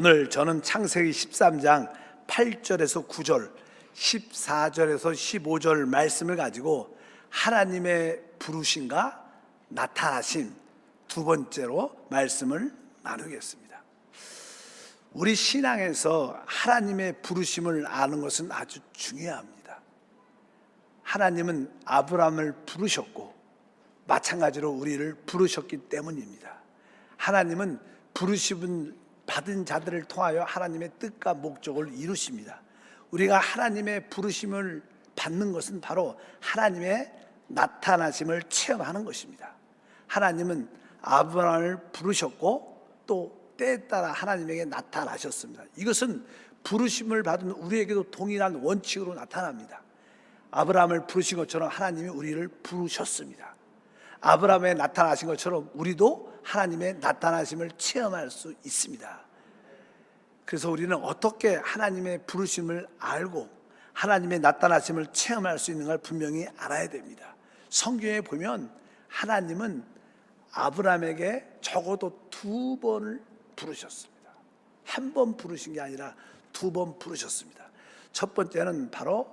오늘 저는 창세기 13장 8절에서 9절, 14절에서 15절 말씀을 가지고 하나님의 부르심과 나타나심 두 번째로 말씀을 나누겠습니다. 우리 신앙에서 하나님의 부르심을 아는 것은 아주 중요합니다. 하나님은 아브라함을 부르셨고 마찬가지로 우리를 부르셨기 때문입니다. 하나님은 부르심을 받은 자들을 통하여 하나님의 뜻과 목적을 이루십니다. 우리가 하나님의 부르심을 받는 것은 바로 하나님의 나타나심을 체험하는 것입니다. 하나님은 아브라함을 부르셨고 또 때에 따라 하나님에게 나타나셨습니다. 이것은 부르심을 받은 우리에게도 동일한 원칙으로 나타납니다. 아브라함을 부르신 것처럼 하나님이 우리를 부르셨습니다. 아브라함에 나타나신 것처럼 우리도 하나님의 나타나심을 체험할 수 있습니다. 그래서 우리는 어떻게 하나님의 부르심을 알고 하나님의 나타나심을 체험할 수 있는가를 분명히 알아야 됩니다. 성경에 보면 하나님은 아브라함에게 적어도 두 번을 부르셨습니다. 한 번 부르신 게 아니라 두 번 부르셨습니다. 첫 번째는 바로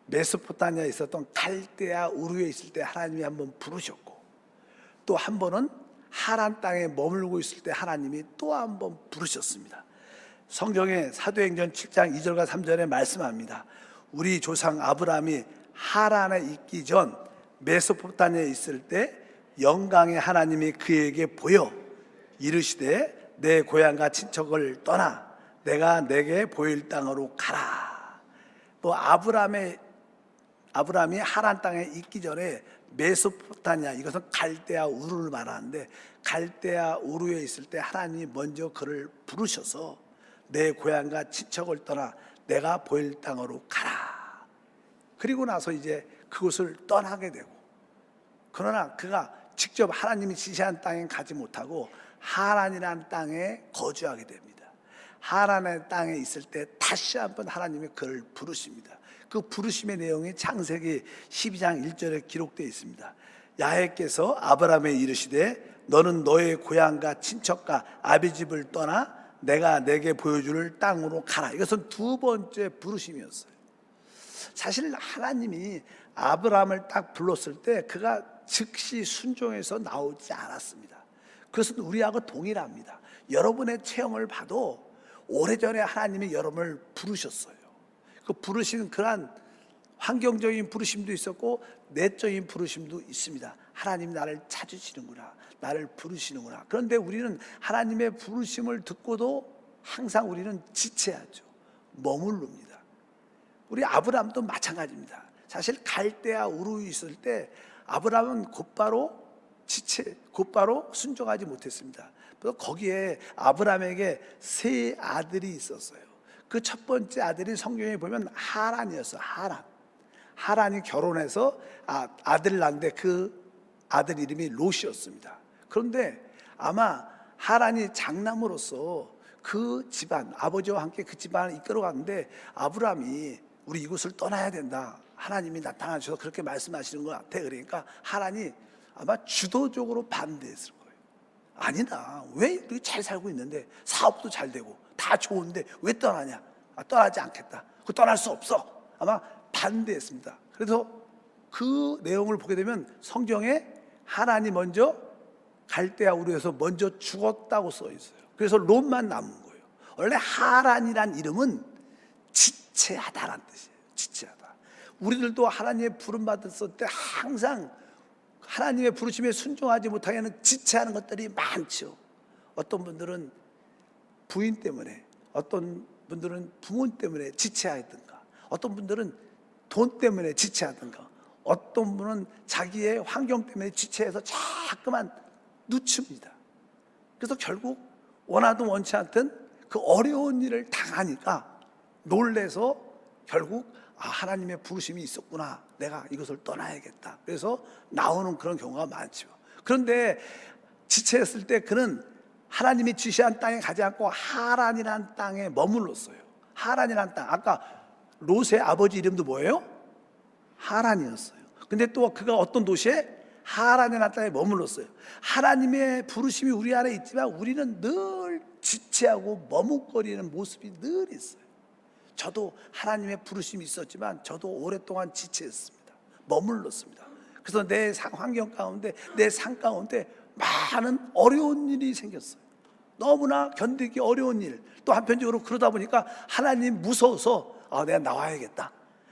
메소포타미아에 있었던 갈대아 우르에 있을 때 하나님이 한 번 부르셨고, 또 한 번은 하란 땅에 머물고 있을 때 하나님이 또 한 번 부르셨습니다. 성경의 사도행전 7장 2절과 3절에 말씀합니다. 우리 조상 아브라함이 하란에 있기 전 메소포타미아에 있을 때 영광의 하나님이 그에게 보여 이르시되 내 고향과 친척을 떠나 내가 내게 보일 땅으로 가라. 뭐 아브라함이 하란 땅에 있기 전에 메소포타미아, 이것은 갈대아 우르를 말하는데 갈대아 우르에 있을 때 하나님이 먼저 그를 부르셔서 내 고향과 친척을 떠나 내가 보일 땅으로 가라. 그리고 나서 이제 그곳을 떠나게 되고, 그러나 그가 직접 하나님이 지시한 땅에 가지 못하고 하란이라는 땅에 거주하게 됩니다. 하란의 땅에 있을 때 다시 한번 하나님이 그를 부르십니다. 그 부르심의 내용이 창세기 12장 1절에 기록되어 있습니다. 야훼께서 아브라함에 이르시되 너는 너의 고향과 친척과 아비집을 떠나 내가 내게 보여줄 땅으로 가라. 이것은 두 번째 부르심이었어요. 사실 하나님이 아브라함을 딱 불렀을 때 그가 즉시 순종해서 나오지 않았습니다. 그것은 우리하고 동일합니다. 여러분의 체험을 봐도 오래전에 하나님이 여러분을 부르셨어요. 그 부르시는 그러한 환경적인 부르심도 있었고 내적인 부르심도 있습니다. 하나님이 나를 찾으시는구나, 나를 부르시는구나. 그런데 우리는 하나님의 부르심을 듣고도 항상 우리는 지체하죠. 머무릅니다. 우리 아브라함도 마찬가지입니다. 사실 갈대아 우르에 있을 때 아브라함은 곧바로 순종하지 못했습니다. 그래서 거기에 아브라함에게 세 아들이 있었어요. 그 첫 번째 아들이 성경에 보면 하란이었어요. 하란이 결혼해서 아들을 낳는데 그 아들 이름이 롯이었습니다. 그런데 아마 하란이 장남으로서 그 집안, 아버지와 함께 그 집안을 이끌어갔는데 아브라함이 우리 이곳을 떠나야 된다, 하나님이 나타나셔서 그렇게 말씀하시는 것 같아. 그러니까 하란이 아마 주도적으로 반대했을 거예요. 아니다, 왜 이렇게 잘 살고 있는데 사업도 잘 되고 다 좋은데 왜 떠나냐? 떠나지 않겠다. 그 떠날 수 없어. 아마 반대했습니다. 그래서 그 내용을 보게 되면 성경에 하란이 먼저 갈대아 우르에서 먼저 죽었다고 써 있어요. 그래서 롯만 남은 거예요. 원래 하란이란 이름은 지체하다라는 뜻이에요. 지체하다. 우리들도 하나님의 부름 받았을 때 항상 하나님의 부르심에 순종하지 못하게 하는 지체하는 것들이 많죠. 어떤 분들은 부인 때문에, 어떤 분들은 부모 때문에 지체하든가, 어떤 분들은 돈 때문에 지체하든가, 어떤 분은 자기의 환경 때문에 지체해서 자꾸만 늦춥니다. 그래서 결국 원하든 원치 않든 그 어려운 일을 당하니까 놀래서 결국 하나님의 부르심이 있었구나, 내가 이것을 떠나야겠다, 그래서 나오는 그런 경우가 많죠. 그런데 지체했을 때 그는 하나님이 지시한 땅에 가지 않고 하란이라는 땅에 머물렀어요. 하란이라는 땅, 아까 롯의 아버지 이름도 뭐예요? 하란이었어요. 근데 또 그가 어떤 도시에? 하란이라는 땅에 머물렀어요. 하나님의 부르심이 우리 안에 있지만 우리는 늘 지체하고 머뭇거리는 모습이 늘 있어요. 저도 하나님의 부르심이 있었지만 저도 오랫동안 지체했습니다. 머물렀습니다. 그래서 내 환경 가운데, 내 삶 가운데 많은 어려운 일이 생겼어요. 너무나 견디기 어려운 일. 또 한편적으로 그러다 보니까 하나님 무서워서 내가 나와야겠다,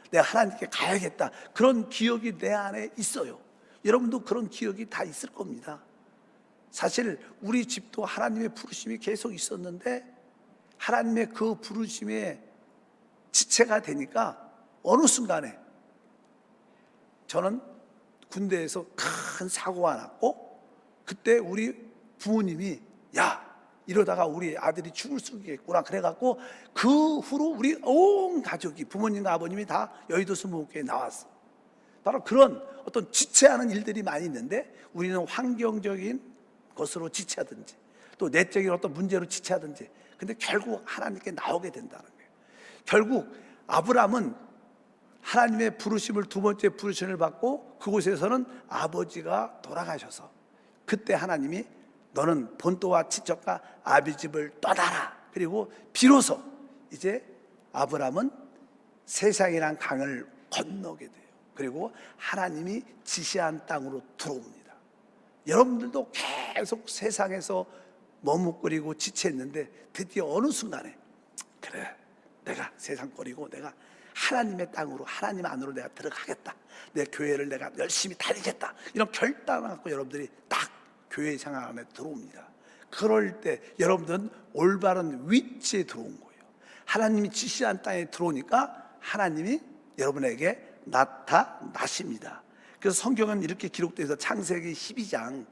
내가 하나님께 가야겠다, 그런 기억이 내 안에 있어요. 여러분도 그런 기억이 다 있을 겁니다. 사실 우리 집도 하나님의 부르심이 계속 있었는데 하나님의 그 부르심에 지체가 되니까 어느 순간에 저는 군대에서 큰 사고가 났고, 그때 우리 부모님이 야, 이러다가 우리 아들이 죽을 수 있겠구나 그래갖고 그 후로 우리 온 가족이, 부모님과 아버님이 다 여의도 수목교회에 나왔어. 바로 그런 어떤 지체하는 일들이 많이 있는데 우리는 환경적인 것으로 지체하든지 또 내적인 어떤 문제로 지체하든지, 근데 결국 하나님께 나오게 된다는 거예요. 결국 아브라함은 하나님의 부르심을, 두 번째 부르심을 받고 그곳에서는 아버지가 돌아가셔서 그때 하나님이 너는 본토와 친척과 아비 집을 떠나라. 그리고 비로소 이제 아브라함은 세상이란 강을 건너게 돼요. 그리고 하나님이 지시한 땅으로 들어옵니다. 여러분들도 계속 세상에서 머뭇거리고 지체했는데 드디어 어느 순간에 그래, 내가 세상 버리고 내가 하나님의 땅으로, 하나님 안으로 내가 들어가겠다, 내 교회를 내가 열심히 다니겠다, 이런 결단을 갖고 여러분들이 딱 교회 생활 안에 들어옵니다. 그럴 때 여러분들은 올바른 위치에 들어온 거예요. 하나님이 지시한 땅에 들어오니까 하나님이 여러분에게 나타나십니다. 그래서 성경은 이렇게 기록되어 있어. 창세기 12장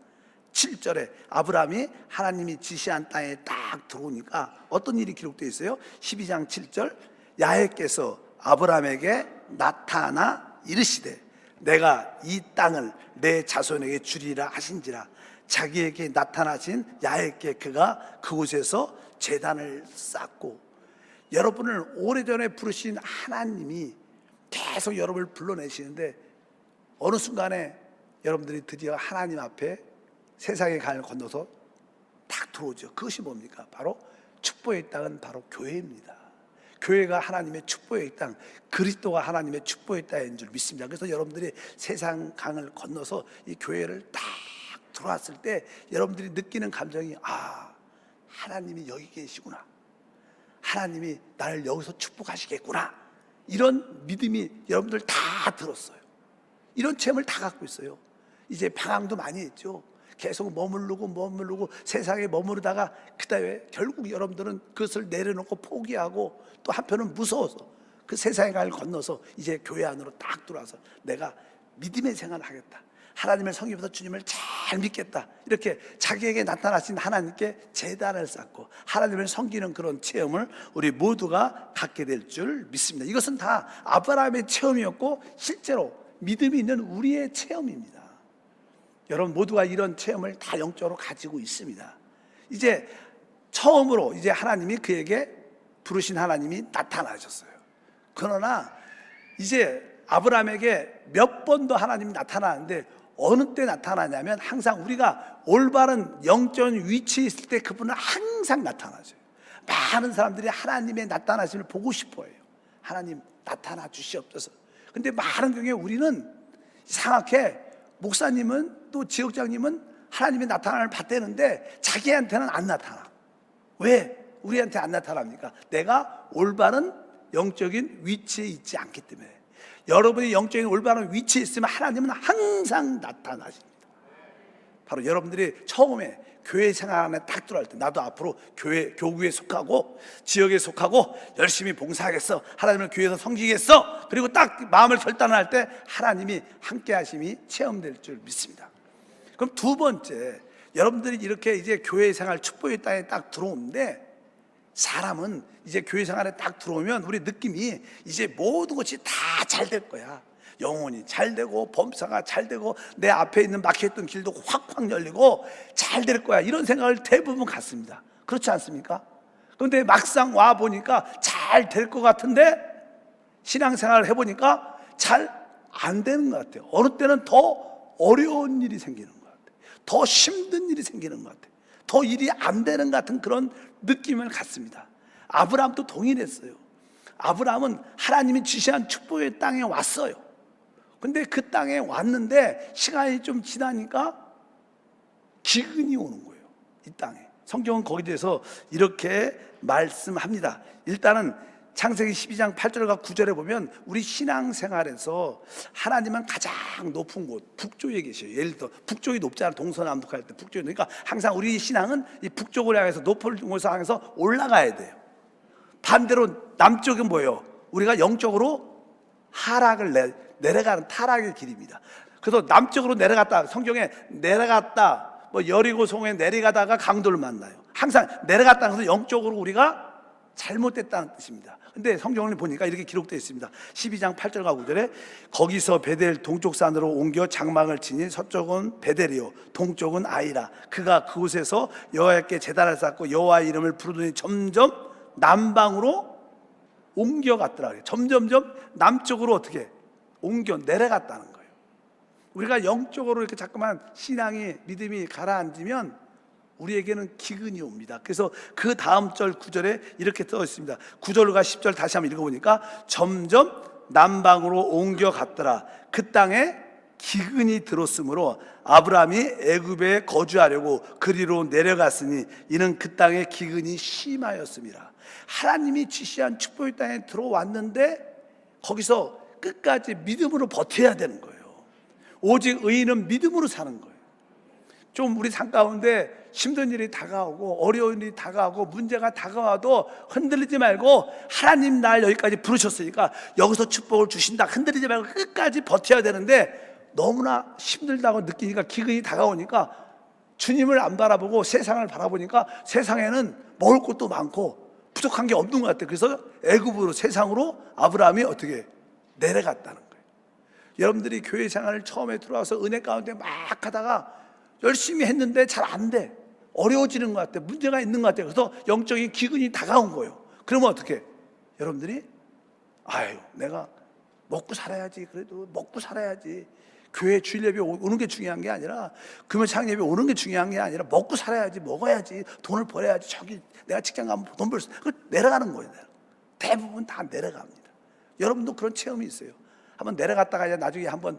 7절에 아브라함이 하나님이 지시한 땅에 딱 들어오니까 어떤 일이 기록되어 있어요? 12장 7절, 야훼께서 아브라함에게 나타나 이르시되 내가 이 땅을 내 자손에게 주리라 하신지라. 자기에게 나타나신 야훼께 그가 그곳에서 제단을 쌓고, 여러분을 오래전에 부르신 하나님이 계속 여러분을 불러내시는데 어느 순간에 여러분들이 드디어 하나님 앞에 세상의 강을 건너서 딱 들어오죠. 그것이 뭡니까? 바로 축복의 땅은 바로 교회입니다. 교회가 하나님의 축복의 땅, 그리스도가 하나님의 축복의 땅인 줄 믿습니다. 그래서 여러분들이 세상 강을 건너서 이 교회를 딱 들어왔을 때 여러분들이 느끼는 감정이 하나님이 여기 계시구나, 하나님이 나를 여기서 축복하시겠구나, 이런 믿음이 여러분들 다 들었어요. 이런 체험을 다 갖고 있어요. 이제 방황도 많이 했죠. 계속 머무르고 세상에 머무르다가 그다음에 결국 여러분들은 그것을 내려놓고 포기하고 또 한편은 무서워서 그 세상의 강을 건너서 이제 교회 안으로 딱 들어와서 내가 믿음의 생활을 하겠다, 하나님을 섬기면서 주님을 잘 믿겠다, 이렇게 자기에게 나타나신 하나님께 제단을 쌓고 하나님을 섬기는 그런 체험을 우리 모두가 갖게 될 줄 믿습니다. 이것은 다 아브라함의 체험이었고 실제로 믿음이 있는 우리의 체험입니다. 여러분 모두가 이런 체험을 다 영적으로 가지고 있습니다. 이제 처음으로 이제 하나님이 그에게 부르신 하나님이 나타나셨어요. 그러나 이제 아브라함에게 몇 번 더 하나님이 나타나는데 어느 때 나타나냐면 항상 우리가 올바른 영적인 위치에 있을 때 그분은 항상 나타나죠. 많은 사람들이 하나님의 나타나심을 보고 싶어 해요. 하나님 나타나 주시옵소서. 근데 많은 경우에 우리는 이상하게 목사님은 또 지역장님은 하나님의 나타남을 받대는데 자기한테는 안 나타나. 왜 우리한테 안 나타납니까? 내가 올바른 영적인 위치에 있지 않기 때문에. 여러분이 영적인 올바른 위치에 있으면 하나님은 항상 나타나십니다. 바로 여러분들이 처음에 교회 생활 안에 딱 들어갈 때 나도 앞으로 교구에 속하고 지역에 속하고 열심히 봉사하겠어, 하나님을 교회에서 섬기겠어, 그리고 딱 마음을 결단할 때 하나님이 함께 하심이 체험될 줄 믿습니다. 그럼 두 번째, 여러분들이 이렇게 이제 교회 생활 축복의 땅에 딱 들어오는데 사람은 이제 교회 생활에 딱 들어오면 우리 느낌이 이제 모든 것이 다 잘 될 거야. 영혼이 잘 되고 범사가 잘 되고 내 앞에 있는 막혀있던 길도 확확 열리고 잘 될 거야, 이런 생각을 대부분 갖습니다. 그렇지 않습니까? 그런데 막상 와 보니까 잘 될 것 같은데 신앙생활을 해보니까 잘 안 되는 것 같아요. 어느 때는 더 어려운 일이 생기는 것 같아요. 더 힘든 일이 생기는 것 같아요. 더 일이 안 되는 것 같은 그런 느낌을 갖습니다. 아브라함도 동일했어요. 아브라함은 하나님이 지시한 축복의 땅에 왔어요. 근데 그 땅에 왔는데 시간이 좀 지나니까 기근이 오는 거예요. 이 땅에. 성경은 거기에 대해서 이렇게 말씀합니다. 일단은 창세기 12장 8절과 9절에 보면 우리 신앙생활에서 하나님은 가장 높은 곳 북쪽에 계셔요. 예를 들어 북쪽이 높잖아요. 동서남북할 때 북쪽이. 그러니까 항상 우리 신앙은 이 북쪽을 향해서 높은 곳을 향해서 올라가야 돼요. 반대로 남쪽은 뭐예요? 우리가 영적으로 하락을 내려가는 타락의 길입니다. 그래서 남쪽으로 내려갔다, 성경에 내려갔다, 뭐 여리고성에 내려가다가 강도를 만나요. 항상 내려갔다는 것은 영적으로 우리가 잘못됐다는 뜻입니다. 근데 성경을 보니까 이렇게 기록되어 있습니다. 12장 8절과 9절에 거기서 베델 동쪽 산으로 옮겨 장막을 치니 서쪽은 베델이요 동쪽은 아이라. 그가 그곳에서 여호와께 제단을 쌓고 여호와의 이름을 부르더니 점점 남방으로 옮겨갔더라. 점점점 남쪽으로 어떻게 옮겨 내려갔다는 거예요. 우리가 영적으로 이렇게 자꾸만 신앙이 믿음이 가라앉으면 우리에게는 기근이 옵니다. 그래서 그 다음 절 9절에 이렇게 써 있습니다. 9절과 10절 다시 한번 읽어보니까 점점 남방으로 옮겨갔더라. 그 땅에 기근이 들었으므로 아브라함이 애굽에 거주하려고 그리로 내려갔으니 이는 그 땅에 기근이 심하였습니다. 하나님이 지시한 축복의 땅에 들어왔는데 거기서 끝까지 믿음으로 버텨야 되는 거예요. 오직 의인은 믿음으로 사는 거예요. 좀 우리 삶 가운데 힘든 일이 다가오고 어려운 일이 다가오고 문제가 다가와도 흔들리지 말고 하나님 날 여기까지 부르셨으니까 여기서 축복을 주신다 흔들리지 말고 끝까지 버텨야 되는데 너무나 힘들다고 느끼니까 기근이 다가오니까 주님을 안 바라보고 세상을 바라보니까 세상에는 먹을 것도 많고 부족한 게 없는 것 같아요. 그래서 애굽으로 세상으로 아브라함이 어떻게 내려갔다는 거예요. 여러분들이 교회 생활을 처음에 들어와서 은혜 가운데 막 하다가 열심히 했는데 잘 안 돼. 어려워지는 것 같아. 문제가 있는 것 같아. 그래서 영적인 기근이 다가온 거예요. 그러면 어떻게? 여러분들이 아유 내가 먹고 살아야지. 그래도 먹고 살아야지. 교회 주일 예배 오는 게 중요한 게 아니라 금요 창 예배 오는 게 중요한 게 아니라 먹고 살아야지. 먹어야지. 돈을 벌어야지. 저기 내가 직장 가면 돈 벌 수. 그 내려가는 거예요. 대부분 다 내려갑니다. 여러분도 그런 체험이 있어요. 한번 내려갔다가 이제 나중에 한번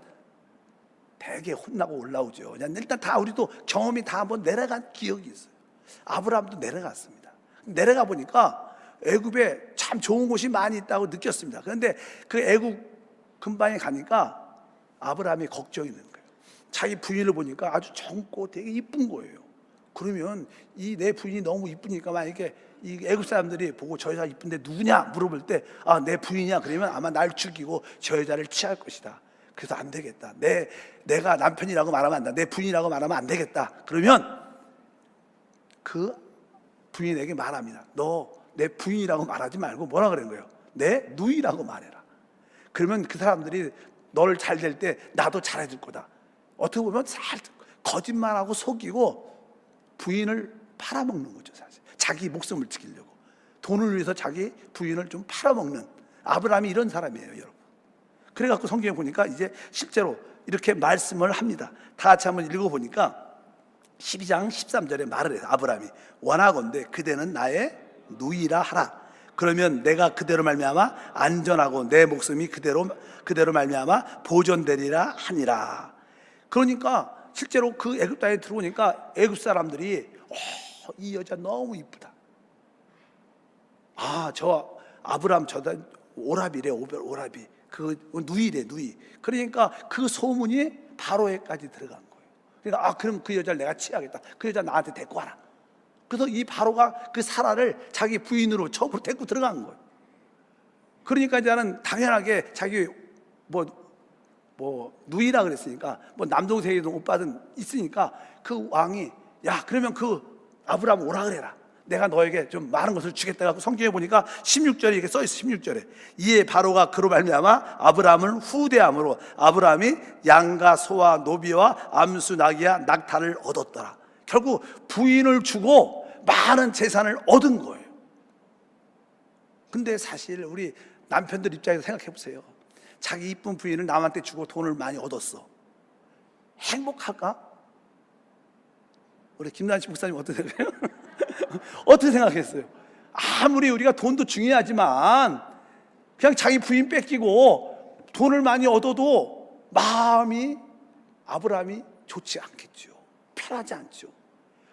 되게 혼나고 올라오죠. 그냥 일단 다 우리도 경험이 다 한번 내려간 기억이 있어요. 아브라함도 내려갔습니다. 내려가 보니까 애굽에 참 좋은 곳이 많이 있다고 느꼈습니다. 그런데 그 애굽 근방에 가니까 아브라함이 걱정이 되는 거예요. 자기 부인을 보니까 아주 젊고 되게 이쁜 거예요. 그러면 이 내 부인이 너무 이쁘니까 만약에 이 애굽 사람들이 보고 저 여자 이쁜데 누구냐 물어볼 때 아, 내 부인이야 그러면 아마 날 죽이고 저 여자를 취할 것이다. 그래서 안 되겠다. 내가 남편이라고 말하면 안 돼. 내 부인이라고 말하면 안 되겠다. 그러면 그 부인에게 말합니다. 너 내 부인이라고 말하지 말고 뭐라 그런 거예요? 내 누이라고 말해라. 그러면 그 사람들이 너를 잘 될 때 나도 잘해줄 거다. 어떻게 보면 거짓말하고 속이고 부인을 팔아먹는 거죠. 사실 자기 목숨을 지키려고 돈을 위해서 자기 부인을 좀 팔아먹는 아브라함이 이런 사람이에요, 여러분. 그래갖고 성경에 보니까 이제 실제로 이렇게 말씀을 합니다. 다 같이 한번 읽어보니까 12장 13절에 말을 해요. 아브라함이 원하건대 그대는 나의 누이라 하라. 그러면 내가 그대로 말미암아 안전하고 내 목숨이 그대로 말미암아 보존되리라 하니라. 그러니까 실제로 그 애굽 땅에 들어오니까 애굽 사람들이 이 여자 너무 이쁘다. 아, 저 아브라함 저다 오라비래. 오라비. 그 누이래, 누이. 그러니까 그 소문이 바로에까지 들어간 거예요. 그러니까 아, 그럼 그 여자를 내가 취하겠다. 그 여자 나한테 데리고 와라. 그래서 이 바로가 그 사라를 자기 부인으로 처음으로 데리고 들어간 거예요. 그러니까 이제는 당연하게 자기 뭐 누이라 그랬으니까 뭐 남동생이든 오빠든 있으니까 그 왕이 야 그러면 그 아브라함 오라 그래라. 내가 너에게 좀 많은 것을 주겠다 하고 성경에 보니까 16절에 이렇게 써 있어. 16절에 이에 바로가 그로 말미암아 아브라함을 후대함으로 아브라함이 양과 소와 노비와 암수 나귀와 낙타를 얻었더라. 결국 부인을 주고 많은 재산을 얻은 거예요. 근데 사실 우리 남편들 입장에서 생각해 보세요. 자기 이쁜 부인을 남한테 주고 돈을 많이 얻었어. 행복할까? 우리 김단식 목사님 어떻게 생각해요? 어떻게 생각했어요? 아무리 우리가 돈도 중요하지만 그냥 자기 부인 뺏기고 돈을 많이 얻어도 마음이 아브라함이 좋지 않겠죠. 편하지 않죠.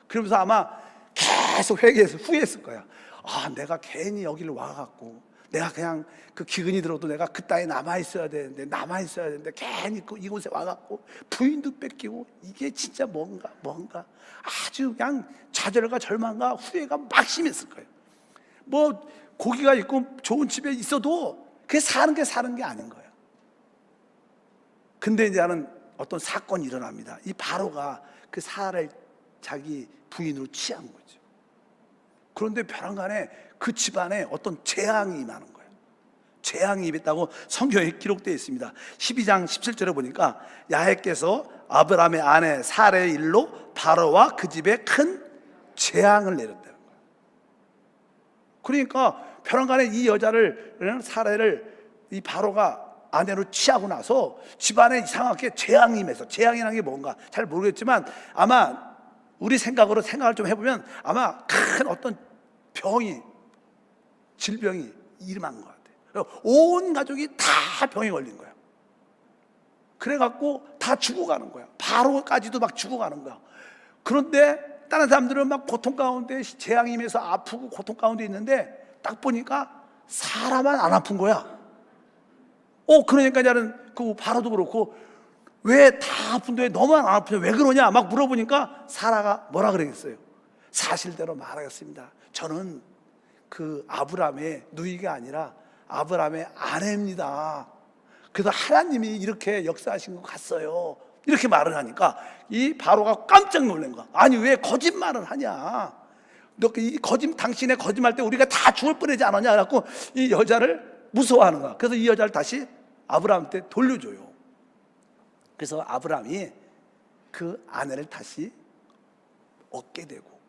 그러면서 아마 계속 회개해서 후회했을 거야. 아, 내가 괜히 여기를 와갖고 내가 그냥 그 기근이 들어도 내가 그 땅에 남아있어야 되는데 괜히 이곳에 와갖고 부인도 뺏기고 이게 진짜 뭔가 아주 그냥 좌절과 절망과 후회가 막 심했을 거예요. 뭐 고기가 있고 좋은 집에 있어도 그게 사는 게 아닌 거예요. 근데 이제는 어떤 사건이 일어납니다. 이 바로가 그 사라를 자기 부인으로 취한 거죠. 그런데 벼랑간에 그 집안에 어떤 재앙이 임하는 거예요. 재앙이 임했다고 성경에 기록되어 있습니다. 12장 17절에 보니까 야훼께서 아브라함의 아내 사라의 일로 바로와 그 집에 큰 재앙을 내렸다는 거예요. 그러니까 벼랑간에 이 여자를 사라를 이 바로가 아내로 취하고 나서 집안에 이상하게 재앙이 임해서, 재앙이라는 게 뭔가 잘 모르겠지만 아마 우리 생각을 좀 해보면 아마 큰 어떤 질병이 임한 것 같아요. 온 가족이 다 병에 걸린 거야. 그래갖고 다 죽어가는 거야. 바로까지도 막 죽어가는 거야. 그런데 다른 사람들은 막 고통 가운데 재앙이 임해서 아프고 고통 가운데 있는데 딱 보니까 사라만 안 아픈 거야. 그러니까 나는 그 바로도 그렇고 왜 다 아픈데 왜 너만 안 아프냐, 왜 그러냐 막 물어보니까 사라가 뭐라 그러겠어요? 사실대로 말하겠습니다. 저는 그 아브라함의 누이가 아니라 아브라함의 아내입니다. 그래서 하나님이 이렇게 역사하신 것 같아요. 이렇게 말을 하니까 이 바로가 깜짝 놀란 거야. 아니 왜 거짓말을 하냐? 너 당신의 거짓말 때 우리가 다 죽을 뻔하지 않았냐? 그래갖고 이 여자를 무서워하는 거야. 그래서 이 여자를 다시 아브라함한테 돌려줘요. 그래서 아브라함이 그 아내를 다시 얻게 되고,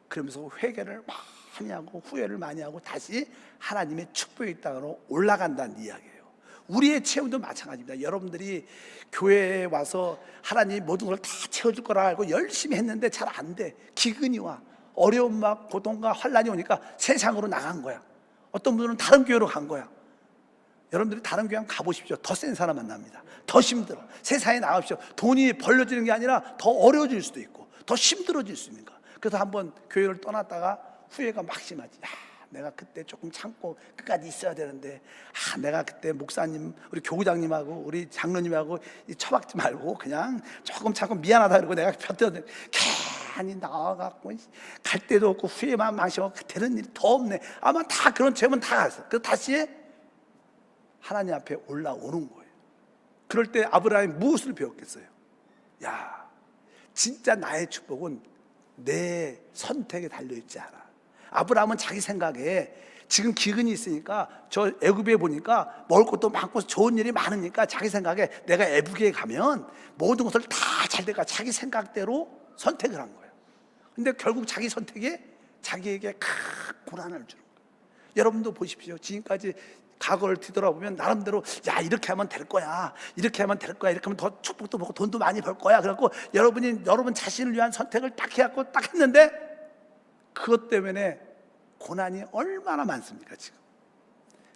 그러면서 회개를 많이 하고 후회를 많이 하고 다시 하나님의 축복의 땅으로 올라간다는 이야기예요. 우리의 체험도 마찬가지입니다. 여러분들이 교회에 와서 하나님 모든 걸 다 채워줄 거라 알고 열심히 했는데 잘 안 돼. 기근이 와, 어려움과 고통과 환란이 오니까 세상으로 나간 거야. 어떤 분들은 다른 교회로 간 거야. 여러분들이 다른 교회 가보십시오. 더 센 사람 만납니다. 더 힘들어. 세상에 나가십시오. 돈이 벌려지는 게 아니라 더 어려워질 수도 있고 더 힘들어질 수 있는 거야. 그래서 한번 교회를 떠났다가 후회가 막 심하지. 내가 그때 조금 참고 끝까지 있어야 되는데, 내가 그때 목사님, 우리 교구장님하고 우리 장로님하고 처박지 말고 그냥 조금 참고 미안하다 그러고 내가 펴뜨려 괜히 나와갖고 갈 데도 없고 후회만 마시고 되는 일이 더 없네. 아마 다 그런 죄면 다 갔어. 그래서 다시 하나님 앞에 올라오는 거예요. 그럴 때 아브라함이 무엇을 배웠겠어요? 야, 진짜 나의 축복은 내 선택에 달려있지 않아. 아브라함은 자기 생각에 지금 기근이 있으니까 저 애굽에 보니까 먹을 것도 많고 좋은 일이 많으니까 자기 생각에 내가 애굽에 가면 모든 것을 다 잘 될까 자기 생각대로 선택을 한 거예요. 근데 결국 자기 선택이 자기에게 큰 고난을 주는 거예요. 여러분도 보십시오. 지금까지 과거를 뒤돌아보면 나름대로 이렇게 하면 될 거야, 이렇게 하면 될 거야, 이렇게 하면 더 축복도 받고 돈도 많이 벌 거야. 그래갖고 여러분 자신을 위한 선택을 딱 해갖고 딱 했는데 그것 때문에 고난이 얼마나 많습니까? 지금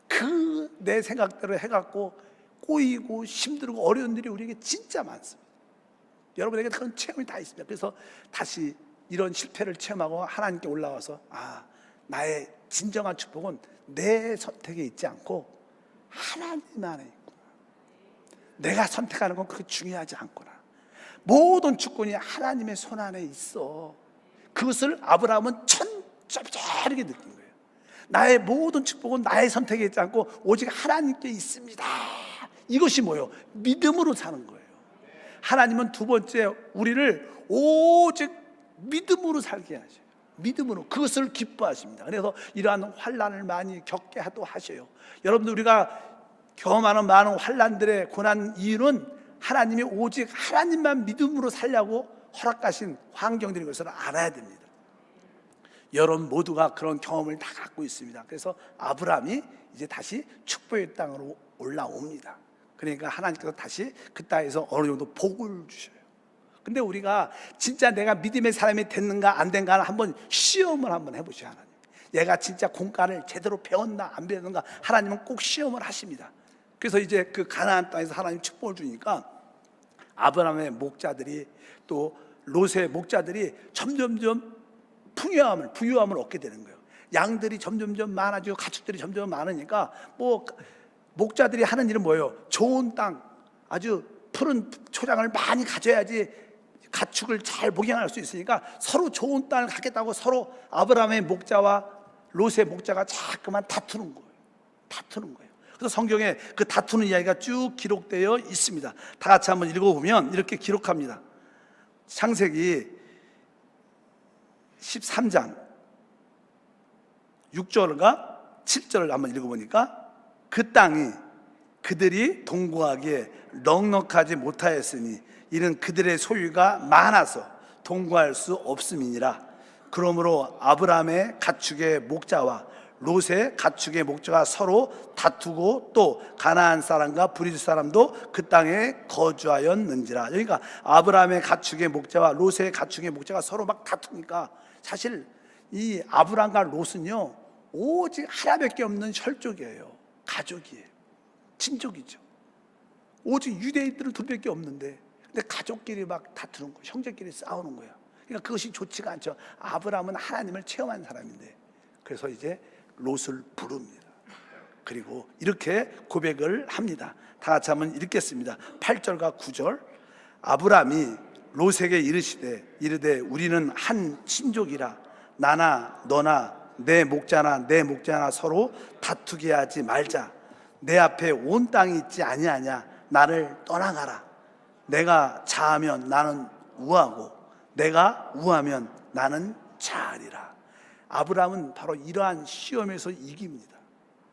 그 내 생각대로 해갖고 꼬이고 힘들고 어려운 일이 우리에게 진짜 많습니다. 여러분에게 그런 체험이 다 있습니다. 그래서 다시 이런 실패를 체험하고 하나님께 올라와서 나의 진정한 축복은 내 선택에 있지 않고 하나님 안에 있구나. 내가 선택하는 건 그렇게 중요하지 않구나. 모든 주권이 하나님의 손 안에 있어. 그것을 아브라함은 천천히 느낀 거예요. 나의 모든 축복은 나의 선택에 있지 않고 오직 하나님께 있습니다. 이것이 뭐예요? 믿음으로 사는 거예요. 하나님은 두 번째 우리를 오직 믿음으로 살게 하셔요. 믿음으로 그것을 기뻐하십니다. 그래서 이러한 환난을 많이 겪게 하셔요. 여러분들 우리가 경험하는 많은 환난들의 고난 이유는 하나님이 오직 하나님만 믿음으로 살려고 허락하신 환경들인 것을 알아야 됩니다. 여러분 모두가 그런 경험을 다 갖고 있습니다. 그래서 아브라함이 이제 다시 축복의 땅으로 올라옵니다. 그러니까 하나님께서 다시 그 땅에서 어느 정도 복을 주셔요. 근데 우리가 진짜 내가 믿음의 사람이 됐는가 안 된가를 한번 시험을 한번 해보셔야 하나님. 얘가 진짜 공과를 제대로 배웠나 안 배웠는가 하나님은 꼭 시험을 하십니다. 그래서 이제 그 가나안 땅에서 하나님 축복을 주니까 아브라함의 목자들이 또 롯의 목자들이 점점점 부유함을 얻게 되는 거예요. 양들이 점점점 많아지고 가축들이 점점 많으니까 뭐 목자들이 하는 일은 뭐예요? 좋은 땅, 아주 푸른 초장을 많이 가져야지 가축을 잘 목양할 수 있으니까 서로 좋은 땅을 갖겠다고 서로 아브라함의 목자와 롯의 목자가 자꾸만 다투는 거예요. 그래서 성경에 그 다투는 이야기가 쭉 기록되어 있습니다. 다 같이 한번 읽어보면 이렇게 기록합니다. 창세기 13장 6절과 7절을 한번 읽어보니까 그 땅이 그들이 동거하기에 넉넉하지 못하였으니 이는 그들의 소유가 많아서 동거할 수 없음이니라. 그러므로 아브라함의 가축의 목자와 롯의 가축의 목자가 서로 다투고 또 가나안 사람과 브리스 사람도 그 땅에 거주하였는지라. 그러니까 아브라함의 가축의 목자와 롯의 가축의 목자가 서로 막 다투니까 사실 이 아브라함과 롯은요 오직 하나밖에 없는 혈족이에요. 가족이에요. 친족이죠. 오직 유대인들은 둘밖에 없는데 근데 가족끼리 막 다투는 거예요. 형제끼리 싸우는 거예요. 그러니까 그것이 좋지가 않죠. 아브라함은 하나님을 체험한 사람인데 그래서 이제 롯을 부릅니다. 그리고 이렇게 고백을 합니다. 다 같이 한번 읽겠습니다. 8절과 9절. 아브라함이 롯에게 이르되 우리는 한 친족이라 나나 너나 내 목자나 서로 다투게 하지 말자. 내 앞에 온 땅이 있지 아니하냐. 나를 떠나가라. 내가 자하면 나는 우하고 내가 우하면 나는 자하리라. 아브라함은 바로 이러한 시험에서 이깁니다.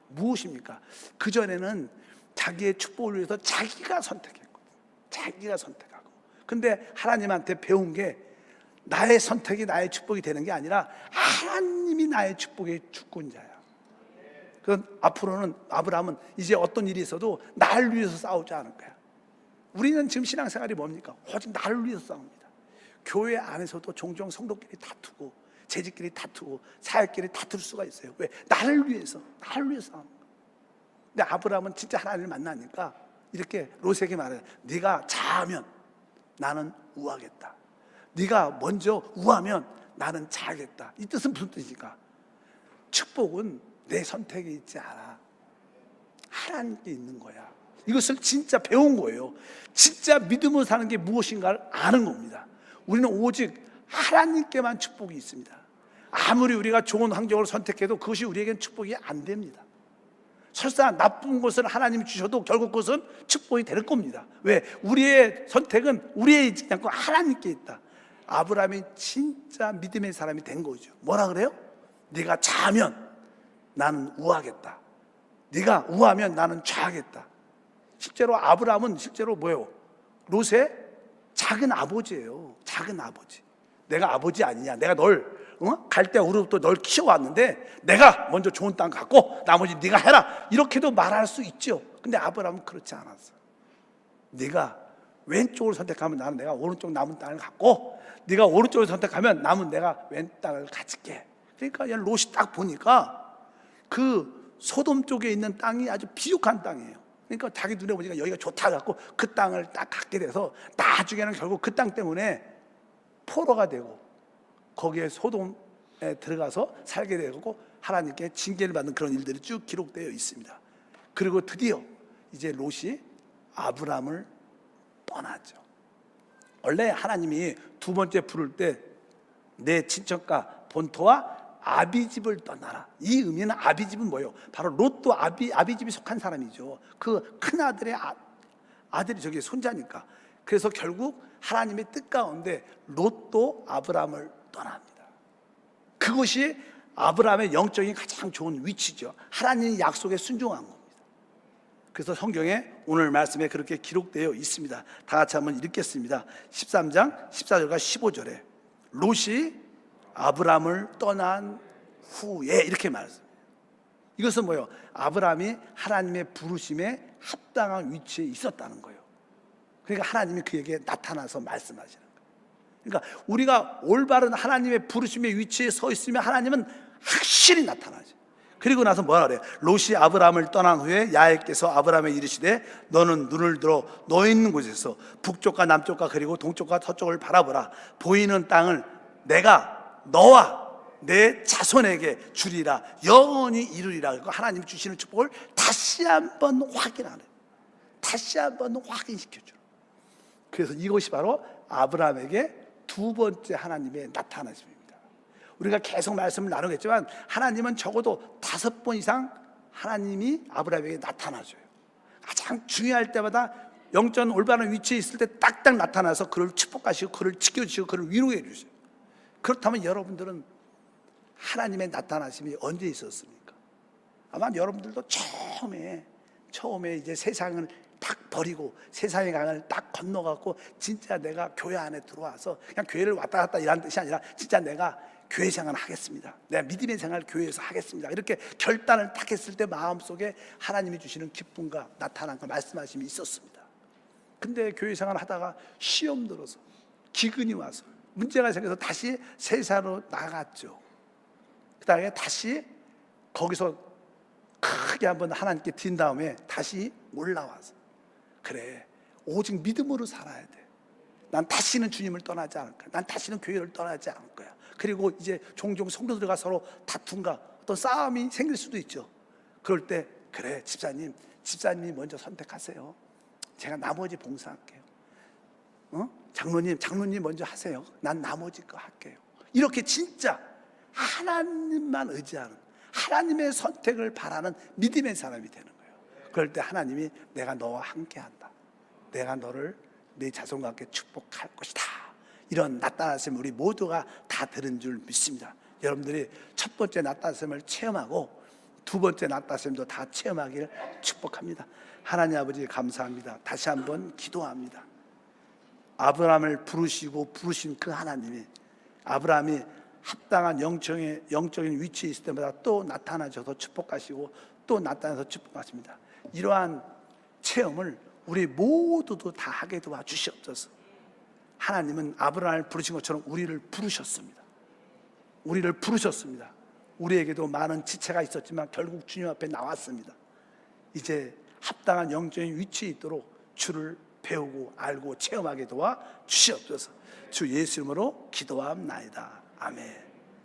무엇입니까? 그전에는 자기의 축복을 위해서 자기가 선택했거든요. 자기가 선택하고. 근데 하나님한테 배운 게 나의 선택이 나의 축복이 되는 게 아니라 하나님이 나의 축복의 주권자야. 그래서 앞으로는 아브라함은 이제 어떤 일이 있어도 나를 위해서 싸우지 않을 거야. 우리는 지금 신앙생활이 뭡니까? 오직 나를 위해서 싸웁니다. 교회 안에서도 종종 성도끼리 다투고 재직끼리 다투고 사역끼리 다툴 수가 있어요. 왜? 나를 위해서 싸우는 거야. 근데 아브라함은 진짜 하나님을 만나니까 이렇게 롯에게 말해요. 네가 자하면 나는 우하겠다. 네가 먼저 우하면 나는 자하겠다. 이 뜻은 무슨 뜻입니까? 축복은 내 선택에 있지 않아. 하나님께 있는 거야. 이것을 진짜 배운 거예요. 진짜 믿음으로 사는 게 무엇인가를 아는 겁니다. 우리는 오직 하나님께만 축복이 있습니다. 아무리 우리가 좋은 환경을 선택해도 그것이 우리에게는 축복이 안 됩니다. 설사 나쁜 것을 하나님이 주셔도 결국 그것은 축복이 될 겁니다. 왜? 우리의 선택은 우리에 있지 않고 하나님께 있다. 아브라함이 진짜 믿음의 사람이 된 거죠. 뭐라 그래요? 네가 자하면 나는 우하겠다. 네가 우하면 나는 좌하겠다. 실제로 아브라함은 실제로 뭐예요? 롯의 작은 아버지예요. 작은 아버지. 내가 아버지 아니냐? 내가 널 갈대우르부터 널 키워왔는데 내가 먼저 좋은 땅 갖고 나머지 네가 해라. 이렇게도 말할 수 있죠. 근데 아브라함은 그렇지 않았어요. 네가 왼쪽을 선택하면 나는 내가 오른쪽 남은 땅을 갖고 네가 오른쪽을 선택하면 남은 내가 왼 땅을 가질게. 그러니까 롯이 딱 보니까 그 소돔 쪽에 있는 땅이 아주 비옥한 땅이에요. 그러니까 자기 눈에 보니까 여기가 좋다 갖고 그 땅을 딱 갖게 돼서 나중에는 결국 그 땅 때문에 포로가 되고 거기에 소돔에 들어가서 살게 되고 하나님께 징계를 받는 그런 일들이 쭉 기록되어 있습니다. 그리고 드디어 이제 롯이 아브라함을 떠나죠. 원래 하나님이 두 번째 부를 때 내 친척과 본토와 아비집을 떠나라. 이 의미는 아비집은 뭐예요? 바로 롯도 아비집이 속한 사람이죠. 그 큰 아들의 아들이 저기 손자니까. 그래서 결국 하나님의 뜻 가운데 롯도 아브라함을 떠납니다. 그것이 아브라함의 영적인 가장 좋은 위치죠. 하나님의 약속에 순종한 겁니다. 그래서 성경에 오늘 말씀에 그렇게 기록되어 있습니다. 다 같이 한번 읽겠습니다. 13장 14절과 15절에 롯이 아브라함을 떠난 후에 이렇게 말했습니다. 이것은 뭐예요? 아브라함이 하나님의 부르심에 합당한 위치에 있었다는 거예요. 그러니까 하나님이 그에게 나타나서 말씀하시는 거예요. 그러니까 우리가 올바른 하나님의 부르심의 위치에 서 있으면 하나님은 확실히 나타나죠. 그리고 나서 뭐라 그래요? 롯이 아브라함을 떠난 후에 야훼께서 아브라함에 이르시되 너는 눈을 들어 너 있는 곳에서 북쪽과 남쪽과 그리고 동쪽과 서쪽을 바라보라. 보이는 땅을 내가 너와 내 자손에게 주리라. 영원히 이루리라. 하나님이 주시는 축복을 다시 한번 확인하는, 다시 한번 확인시켜주는. 그래서 이것이 바로 아브라함에게 두 번째 하나님의 나타나심입니다. 우리가 계속 말씀을 나누겠지만 하나님은 적어도 5번 이상 하나님이 아브라함에게 나타나줘요. 가장 중요할 때마다 영적 올바른 위치에 있을 때 딱딱 나타나서 그를 축복하시고 그를 지켜주시고 그를 위로해 주세요. 그렇다면 여러분들은 하나님의 나타나심이 언제 있었습니까? 아마 여러분들도 처음에 이제 세상을 딱 버리고 세상의 강을 딱 건너갖고 진짜 내가 교회 안에 들어와서 그냥 교회를 왔다 갔다 이라는 뜻이 아니라 진짜 내가 교회 생활을 하겠습니다. 내가 믿음의 생활을 교회에서 하겠습니다. 이렇게 결단을 딱 했을 때 마음속에 하나님이 주시는 기쁨과 나타남과 말씀하심이 있었습니다. 근데 교회 생활을 하다가 시험 들어서 기근이 와서 문제가 생겨서 다시 세상으로 나갔죠. 그 다음에 다시 거기서 크게 한번 하나님께 드린 다음에 다시 올라와서 그래, 오직 믿음으로 살아야 돼. 난 다시는 주님을 떠나지 않을 거야. 난 다시는 교회를 떠나지 않을 거야. 그리고 이제 종종 성도들과 서로 다툼과 어떤 싸움이 생길 수도 있죠. 그럴 때 그래, 집사님이 먼저 선택하세요. 제가 나머지 봉사할게요. 장로님 먼저 하세요. 난 나머지 거 할게요. 이렇게 진짜 하나님만 의지하는, 하나님의 선택을 바라는 믿음의 사람이 되는 거예요. 그럴 때 하나님이 내가 너와 함께한다. 내가 너를 네 자손과 함께 축복할 것이다. 이런 나타나심을 우리 모두가 다 들은 줄 믿습니다. 여러분들이 첫 번째 나타나심을 체험하고 두 번째 나타나심도 다 체험하기를 축복합니다. 하나님 아버지 감사합니다. 다시 한번 기도합니다. 아브라함을 부르신 그 하나님이 아브라함이 합당한 영적인 위치에 있을 때마다 또 나타나셔서 축복하시고 또 나타나서 축복하십니다. 이러한 체험을 우리 모두도 다 하게 도와주시옵소서. 하나님은 아브라함을 부르신 것처럼 우리를 부르셨습니다. 우리에게도 많은 지체가 있었지만 결국 주님 앞에 나왔습니다. 이제 합당한 영적인 위치에 있도록 주를 배우고 알고 체험하게 도와주시옵소서. 주 예수 이름으로 기도하옵나이다. 아멘.